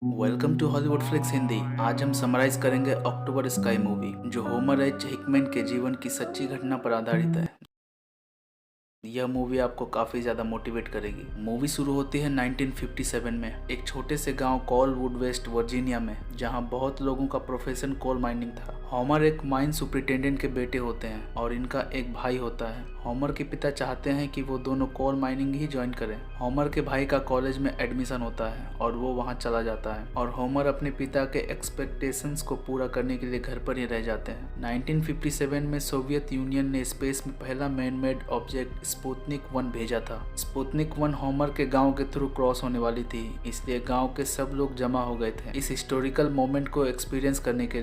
Welcome to Hollywood flicks Hindi. आज हम summarise करेंगे अक्टूबर स्काई मूवी, जो होमर एच हिकमैन के जीवन की सच्ची घटना पर आधारित है। यह मूवी आपको काफ़ी ज़्यादा मोटिवेट करेगी। मूवी शुरू होती है 1957 में एक छोटे से गांव कॉलवुड वेस्ट वर्जीनिया में, जहां बहुत लोगों का प्रोफेशन कोल माइनिंग था। होमर एक माइन सुपरिटेंडेंट के बेटे होते हैं और इनका एक भाई होता है। होमर के पिता चाहते हैं कि वो दोनों कोल माइनिंग ही ज्वाइन करें। होमर के भाई का कॉलेज में एडमिशन होता है और वो वहाँ चला जाता है, और होमर अपने पिता के एक्सपेक्टेशंस को पूरा करने के लिए घर पर ही रह जाते हैं। 1957 में सोवियत यूनियन ने स्पेस में पहला मैन मेड ऑब्जेक्ट स्पुतनिक 1 भेजा था। स्पुतनिक 1 होमर के गांव के थ्रू क्रॉस होने वाली थी, इसलिए गांव के सब लोग जमा हो गए थे इस हिस्टोरिकल मोमेंट को एक्सपीरियंस करने के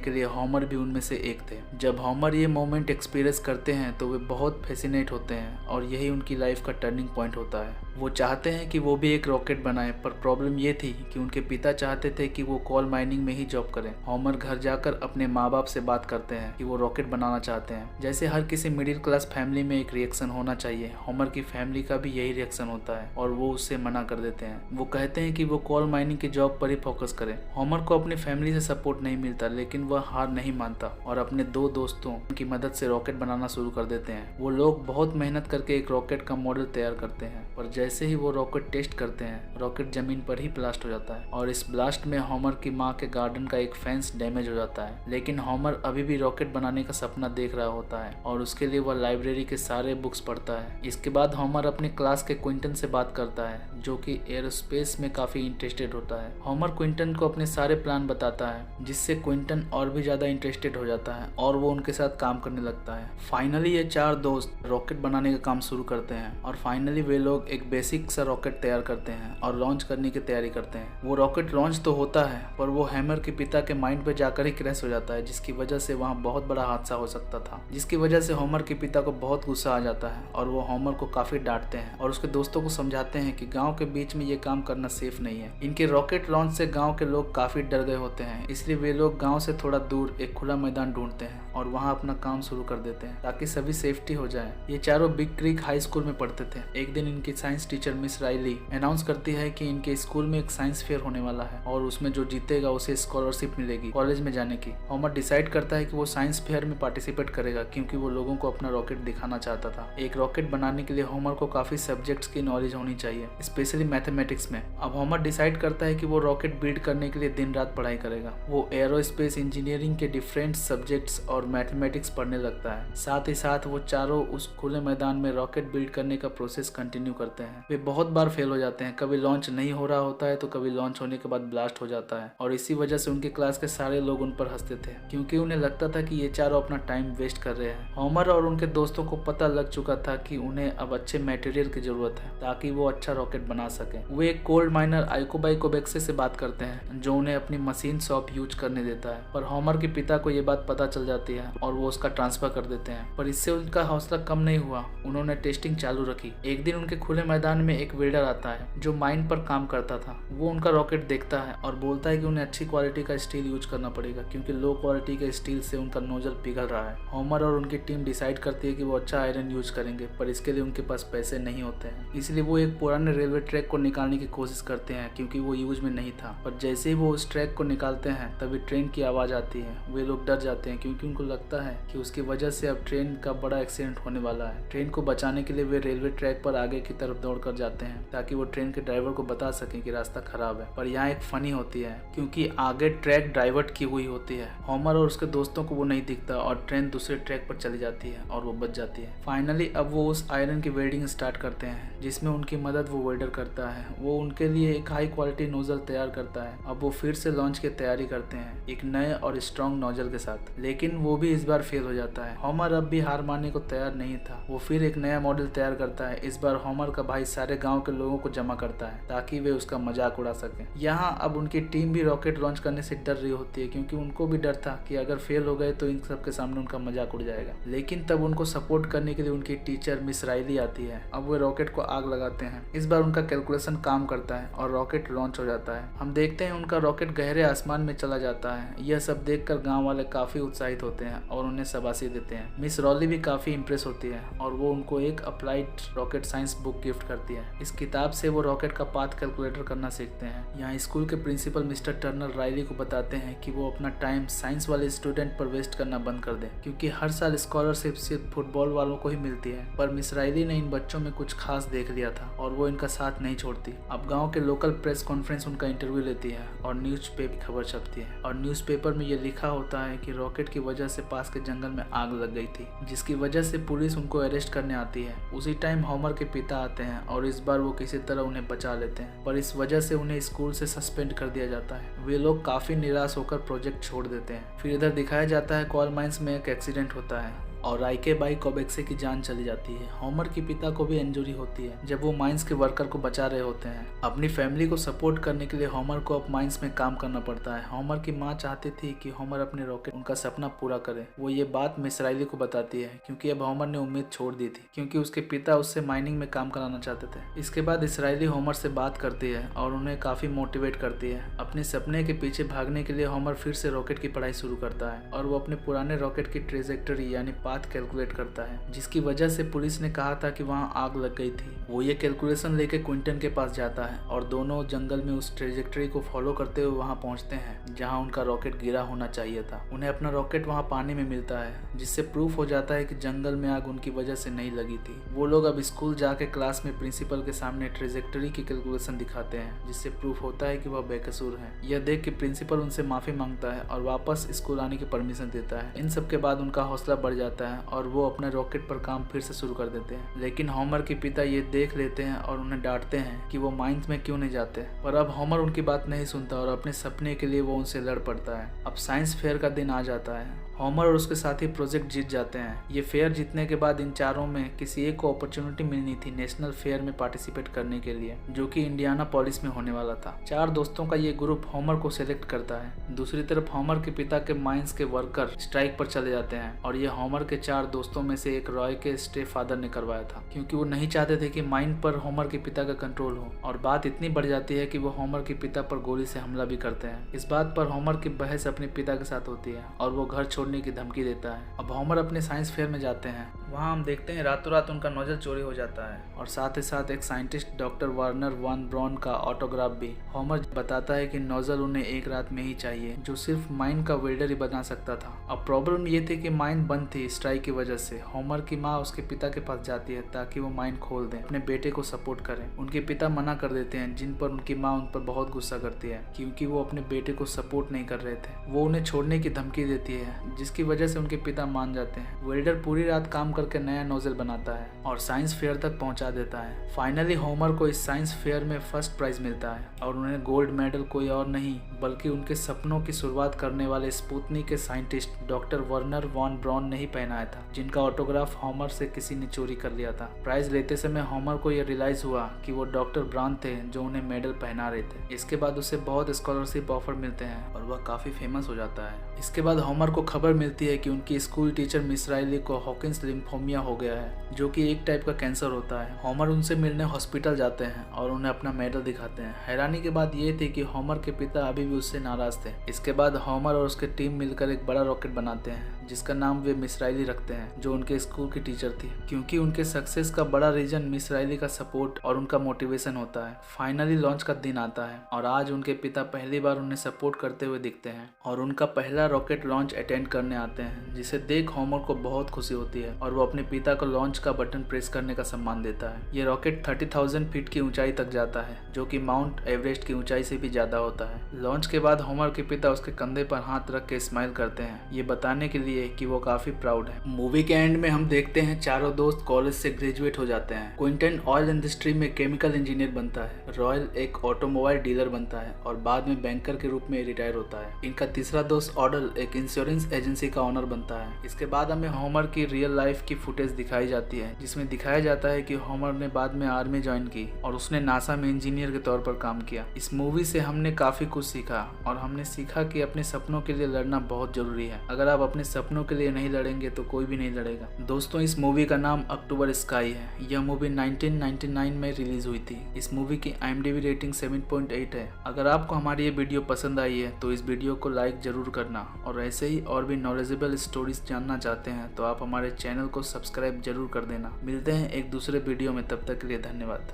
लिए होमर भी उनमें से एक थे। जब होमर ये मोमेंट एक्सपीरियंस करते हैं तो वे बहुत फैसिनेट होते हैं, और यही उनकी लाइफ का टर्निंग पॉइंट होता है। वो चाहते हैं कि वो भी एक रॉकेट बनाए, पर प्रॉब्लम ये थी कि उनके पिता चाहते थे कि वो कोल माइनिंग में ही जॉब करें। होमर घर जाकर अपने माँ बाप से बात करते हैं कि वो रॉकेट बनाना चाहते हैं। जैसे हर किसी मिडिल क्लास फैमिली में एक रिएक्शन होना चाहिए, होमर की फैमिली का भी यही रिएक्शन होता है और वो उससे मना कर देते हैं। वो कहते हैं कि वो कोल माइनिंग की जॉब पर ही फोकस करें। होमर को अपनी फैमिली से सपोर्ट नहीं मिलता, लेकिन वह हार नहीं मानता और अपने 2 दोस्तों की मदद से रॉकेट बनाना शुरू कर देते हैं। वो लोग बहुत मेहनत करके एक रॉकेट का मॉडल तैयार करते हैं, पर जैसे ही वो रॉकेट टेस्ट करते हैं, रॉकेट जमीन पर ही ब्लास्ट हो जाता है, और इस ब्लास्ट में होमर की माँ के गार्डन का एक फेंस डैमेज हो जाता है। लेकिन होमर अभी भी रॉकेट बनाने का सपना देख रहा होता है और उसके लिए वह लाइब्रेरी के सारे बुक्स पढ़ता है। इसके बाद होमर अपने क्लास के क्विंटन से बात करता है, जो कि एरोस्पेस में काफी इंटरेस्टेड होता है। होमर क्विंटन को अपने सारे प्लान बताता है, जिससे क्विंटन और भी ज्यादा इंटरेस्टेड हो जाता है और वो उनके साथ काम करने लगता है। फाइनली ये 4 दोस्त रॉकेट बनाने का काम शुरू करते हैं, और फाइनली वे लोग एक बेसिक सा रॉकेट तैयार करते हैं और लॉन्च करने की तैयारी करते हैं। वो रॉकेट लॉन्च तो होता है, पर वो हैमर के पिता के माइंड पे जाकर ही क्रैश हो जाता है, जिसकी वजह से वहाँ बहुत बड़ा हादसा हो सकता था, जिसकी वजह से होमर के पिता को बहुत गुस्सा आ जाता है और वो होमर को काफी डांटते हैं और उसके दोस्तों को समझाते हैं कि गांव के बीच में ये काम करना सेफ नहीं है। इनके रॉकेट लॉन्च से गांव के लोग काफी डर गए होते हैं, इसलिए वे लोग गांव से थोड़ा दूर एक खुला मैदान ढूंढते हैं और वहां अपना काम शुरू कर देते हैं ताकि सभी सेफ्टी हो जाए। ये चारों बिग क्रीक हाई स्कूल में पढ़ते थे। एक दिन इनकी science teacher Miss Riley announce करती है कि इनके स्कूल में एक साइंस फेयर होने वाला है और उसमें जो जीतेगा उसे स्कॉलरशिप मिलेगी कॉलेज में जाने की। होमर डिसाइड करता है कि वो साइंस फेयर में पार्टिसिपेट करेगा, क्योंकि वो लोगों को अपना रॉकेट दिखाना चाहता था। एक रॉकेट बनाने के लिए होमर को काफी सब्जेक्ट्स की नॉलेज होनी चाहिए, स्पेशली मैथमेटिक्स में। अब होमर डिसाइड करता है कि वो रॉकेट बिल्ड करने के लिए दिन रात पढ़ाई करेगा। वो एरोस्पेस इंजीनियरिंग के डिफरेंट सब्जेक्ट्स और मैथमेटिक्स पढ़ने लगता है। साथ ही साथ वो चारों उस खुले मैदान में रॉकेट बिल्ड करने का प्रोसेस कंटिन्यू करते हैं। वे बहुत बार फेल हो जाते हैं, कभी लॉन्च नहीं हो रहा होता है तो कभी लॉन्च होने के बाद ब्लास्ट हो जाता है, और इसी वजह से उनके क्लास के सारे लोग उन पर हंसते थे, क्योंकि उन्हें लगता था कि ये चारों अपना टाइम वेस्ट कर रहे हैं। होमर और उनके दोस्तों को पता लग चुका था कि उन्हें अब अच्छे मटेरियल की जरूरत है ताकि वो अच्छा रॉकेट बना सके। वे एक कोल्ड माइनर आइकोबाई कोबेक्से से बात करते हैं, जो उन्हें अपनी मशीन शॉप यूज करने देता है, पर होमर के पिता को ये बात पता चल जाती है और वो उसका ट्रांसफर कर देते हैं। पर इससे उनका हौसला कम नहीं हुआ, उन्होंने टेस्टिंग चालू रखी। एक दिन उनके खुले मैदान में एक वेल्डर आता है जो माइन पर काम करता था। वो उनका रॉकेट देखता है और बोलता है कि उन्हें अच्छी क्वालिटी का स्टील यूज करना पड़ेगा, क्योंकि लो क्वालिटी के स्टील से उनका नोजल पिघल रहा है। होमर और उनकी टीम डिसाइड करती है कि वो अच्छा आयरन यूज करेंगे, पर इसके लिए उनके पास पैसे नहीं होते हैं, इसलिए वो एक पुराने रेलवे ट्रैक को निकालने की कोशिश करते हैं, क्योंकि वो यूज में नहीं था। पर जैसे ही वो उस ट्रैक को निकालते हैं तभी ट्रेन की आवाज आती है। वे लोग डर जाते हैं, क्योंकि उनको लगता है कि उसकी वजह से अब ट्रेन का बड़ा एक्सीडेंट होने वाला है। ट्रेन को बचाने के लिए वे रेलवे ट्रैक पर आगे की तरफ दौड़कर जाते हैं ताकि वो ट्रेन के ड्राइवर को बता सकें कि रास्ता खराब है। पर यहाँ एक फनी होती है, क्योंकि आगे ट्रैक डाइवर्ट की हुई होती है। होमर और उसके दोस्तों को वो नहीं दिखता और ट्रेन दूसरे ट्रैक पर चली जाती है और वो बच जाती है। फाइनली अब वो उस आयरन की वेल्डिंग स्टार्ट करते हैं, जिसमें उनकी मदद वो वेल्डर करता है। वो उनके लिए एक हाई क्वालिटी नोजल तैयार करता है। अब वो फिर से लॉन्च की तैयारी करते हैं एक नए और स्ट्रॉन्ग नोजल के साथ, लेकिन वो भी इस बार फेल हो जाता है। होमर अब भी हार मानने को तैयार नहीं था। वो फिर एक नया मॉडल तैयार करता है। इस बार होमर का भाई सारे गांव के लोगों को जमा करता है ताकि वे उसका मजाक उड़ा सके। यहाँ अब उनकी टीम भी रॉकेट लॉन्च करने से डर रही होती है, क्योंकि उनको भी डर था कि अगर फेल हो गए तो इन सबके सामने उनका मजाक उड़ जाएगा। लेकिन तब उनको सपोर्ट करने के लिए उनकी टीचर मिस राइली आती है। अब वे रॉकेट को आग लगाते हैं। इस बार उनका कैलकुलेशन काम करता है और रॉकेट लॉन्च हो जाता है। हम देखते हैं उनका रॉकेट गहरे आसमान में चला जाता है। यह सब देखकर गांव वाले काफी उत्साहित होते हैं और उन्हें शाबाशी देते हैं। मिस रॉली भी काफी इंप्रेस होती है और वो उनको एक applied rocket science book gift gift करती है। इस किताब से वो रॉकेट का पाथ कैलकुलेटर करना सीखते हैं। यहाँ स्कूल के प्रिंसिपल मिस्टर टर्नर राइली को बताते हैं कि वो अपना टाइम साइंस वाले स्टूडेंट पर वेस्ट करना बंद कर दें, क्योंकि हर साल स्कॉलरशिप सिर्फ फुटबॉल वालों को ही मिलती है। पर मिस राइली ने इन बच्चों में कुछ खास देख लिया था और वो इनका साथ नहीं छोड़ती। अब गाँव के लोकल प्रेस कॉन्फ्रेंस उनका इंटरव्यू लेती है और न्यूज़पेपर खबर छपती है और न्यूज़पेपर में ये लिखा होता है कि रॉकेट की वजह से पास के जंगल में आग लग गई थी, जिसकी वजह से पुलिस उनको अरेस्ट करने आती है। उसी टाइम होमर के पिता आते हैं और इस बार वो किसी तरह उन्हें बचा लेते हैं, पर इस वजह से उन्हें स्कूल से सस्पेंड कर दिया जाता है। वे लोग काफी निराश होकर प्रोजेक्ट छोड़ देते हैं। फिर इधर दिखाया जाता है कोल माइंस में एक एक्सीडेंट होता है और राइके बाई कोबेक्से की जान चली जाती है। होमर के पिता को भी इंजरी होती है जब वो माइंस के वर्कर को बचा रहे होते हैं। अपनी फैमिली को सपोर्ट करने के लिए होमर को अब माइंस में काम करना पड़ता है। होमर की माँ चाहती थी कि होमर अपने रॉकेट उनका सपना पूरा करे। वो ये बात मिस राइली को बताती है क्योंकि अब होमर ने उम्मीद छोड़ दी थी, क्योंकि उसके पिता उससे माइनिंग में काम कराना चाहते थे। इसके बाद इसराइली होमर से बात करती है और उन्हें काफी मोटिवेट करती है। अपने सपने के पीछे भागने के लिए होमर फिर से रॉकेट की पढ़ाई शुरू करता है और वो अपने पुराने रॉकेट की ट्रेजेक्टरी यानी पाथ कैलकुलेट करता है, जिसकी वजह से पुलिस ने कहा था कि वहां आग लग गई थी। वो ये कैलकुलेशन लेके क्विंटन के पास जाता है और दोनों जंगल में उस ट्रेजेक्टरी को फॉलो करते हुए वहां पहुंचते हैं जहां उनका रॉकेट गिरा होना चाहिए था। उन्हें अपना रॉकेट वहां पानी में मिलता है, जिससे प्रूफ हो जाता है कि जंगल में आग उनकी वजह से नहीं लगी थी। वो लोग अब स्कूल जाके क्लास में प्रिंसिपल के सामने ट्रेजेक्टरी की कैलकुलेशन दिखाते हैं, जिससे प्रूफ होता है कि वह बेकसूर है। यह देख के प्रिंसिपल उनसे माफी मांगता है और वापस स्कूल आने की परमिशन देता है। इन सब के बाद उनका हौसला बढ़ जाता है और वो अपने रॉकेट पर काम फिर से शुरू कर देते हैं। लेकिन होमर के पिता ये देख लेते हैं और उन्हें डांटते हैं कि वो माइंस में क्यों नहीं जाते। पर अब होमर उनकी बात नहीं सुनता और अपने सपने के लिए वो उनसे लड़ पड़ता है। अब साइंस फेयर का दिन आ जाता है। होमर और उसके साथी प्रोजेक्ट जीत जाते हैं। ये फेयर जीतने के बाद इन चारों में किसी एक को अपॉर्चुनिटी मिलनी थी नेशनल फेयर में पार्टिसिपेट करने के लिए, जो कि इंडियाना पॉलिस में होने वाला था। 4 दोस्तों का ये ग्रुप होमर को सिलेक्ट करता है। दूसरी तरफ होमर के पिता के माइंस के वर्कर स्ट्राइक पर चले जाते हैं और ये होमर के 4 दोस्तों में से एक रॉय के स्टेप फादर ने करवाया था, क्योंकि वो नहीं चाहते थे कि माइन पर होमर के पिता का कंट्रोल हो। और बात इतनी बढ़ जाती है कि वो होमर के पिता पर गोली से हमला भी करते हैं। इस बात पर होमर की बहस अपने पिता के साथ होती है और वो घर छोड़ने की धमकी देता है। अब होमर अपने साइंस फेयर में जाते हैं। वहाँ हम देखते हैं रातों रात उनका नोजल चोरी हो जाता है और साथ ही साथ एक scientist doctor Wernher von Braun का ऑटोग्राफ भी। होमर बताता है कि नोजल उन्हें एक रात में ही चाहिए, जो सिर्फ माइन का वेल्डर ही बना सकता था। अब प्रॉब्लम ये थी कि माइन बंद थी स्ट्राइक की वजह से। होमर की माँ उसके पिता के पास जाती है ताकि वो माइन खोल दें, अपने बेटे को सपोर्ट करें। उनके पिता मना कर देते हैं, जिन पर उनकी माँ उन पर बहुत गुस्सा करती है क्योंकि वो अपने बेटे को सपोर्ट नहीं कर रहे थे। वो उन्हें छोड़ने की धमकी देती है, जिसकी वजह से उनके पिता मान जाते हैं। वेल्डर पूरी रात काम करके नया नोजल बनाता है और साइंस फेयर तक पहुंचा देता है। फाइनली होमर को इस साइंस फेयर में फर्स्ट प्राइज मिलता है और उन्हें गोल्ड मेडल कोई और नहीं बल्कि उनके सपनों की शुरुआत करने वाले स्पुतनिक के scientist doctor Wernher von Braun ने ही पहनाया था, जिनका ऑटोग्राफ होमर से किसी ने चोरी कर लिया था। प्राइज लेते समय होमर को यह रियलाइज हुआ कि वो डॉक्टर ब्रॉन थे जो उन्हें मेडल पहना रहे थे। इसके बाद उसे बहुत स्कॉलरशिप ऑफर मिलते हैं और वह काफी फेमस हो जाता है। इसके बाद होमर को खबर मिलती है कि उनकी स्कूल टीचर मिस राइली को हॉकिंस लिम्फोमिया हो गया है, जो कि एक टाइप का कैंसर होता है। होमर उनसे मिलने हॉस्पिटल जाते हैं और उन्हें अपना मेडल दिखाते हैं। हैरानी की बात यह थी कि होमर के पिता अभी भी उससे नाराज थे। इसके बाद होमर और उसके टीम मिलकर एक बड़ा रॉकेट बनाते हैं जिसका नाम वे मिस राइली रखते हैं, जो उनके स्कूल की टीचर थी, क्योंकि उनके सक्सेस का बड़ा रीजन मिस राइली का सपोर्ट और उनका मोटिवेशन होता है। फाइनली लॉन्च का दिन आता है और आज उनके पिता पहली बार उन्हें सपोर्ट करते हुए दिखते हैं और उनका पहला रॉकेट लॉन्च अटेंड करने आते हैं, जिसे देख होमर को बहुत खुशी होती है और वो अपने पिता को लॉन्च का बटन प्रेस करने का सम्मान देता है। ये रॉकेट 30,000 फीट की ऊंचाई तक जाता है, जो कि माउंट एवरेस्ट की ऊंचाई से भी ज्यादा होता है। लॉन्च के बाद होमर के पिता उसके कंधे पर हाथ रख के स्माइल करते हैं, ये बताने के लिए कि वो काफी प्राउड है। मूवी के एंड में हम देखते हैं चारों दोस्त कॉलेज से ग्रेजुएट हो जाते हैं। क्विंटन ऑयल इंडस्ट्री में केमिकल इंजीनियर बनता है, रॉयल एक ऑटोमोबाइल डीलर बनता है और बाद में बैंकर के रूप में रिटायर होता है। इनका तीसरा दोस्त ऑडल एक इंश्योरेंस एजेंसी का ऑनर बनता है। इसके बाद हमें होमर की रियल लाइफ की फुटेज दिखाई जाती है, जिसमें दिखाया जाता है कि होमर ने बाद में आर्मी ज्वाइन की और उसने नासा में इंजीनियर के तौर पर काम किया। इस मूवी से हमने काफी कुछ सीखा और हमने सीखा कि अपने सपनों के लिए लड़ना बहुत जरूरी है। अगर आप अपने सपनों के लिए नहीं लड़ेंगे तो कोई भी नहीं लड़ेगा। दोस्तों, इस मूवी का नाम अक्टूबर स्काई है। यह मूवी 1999 में रिलीज हुई थी। इस मूवी की IMDb रेटिंग 7.8 है। अगर आपको हमारी ये वीडियो पसंद आई है तो इस वीडियो को लाइक जरूर करना और ऐसे ही और भी नॉलेजेबल स्टोरीज जानना चाहते हैं तो आप हमारे चैनल को सब्सक्राइब जरूर कर देना। मिलते हैं एक दूसरे वीडियो में, तब तक के लिए धन्यवाद।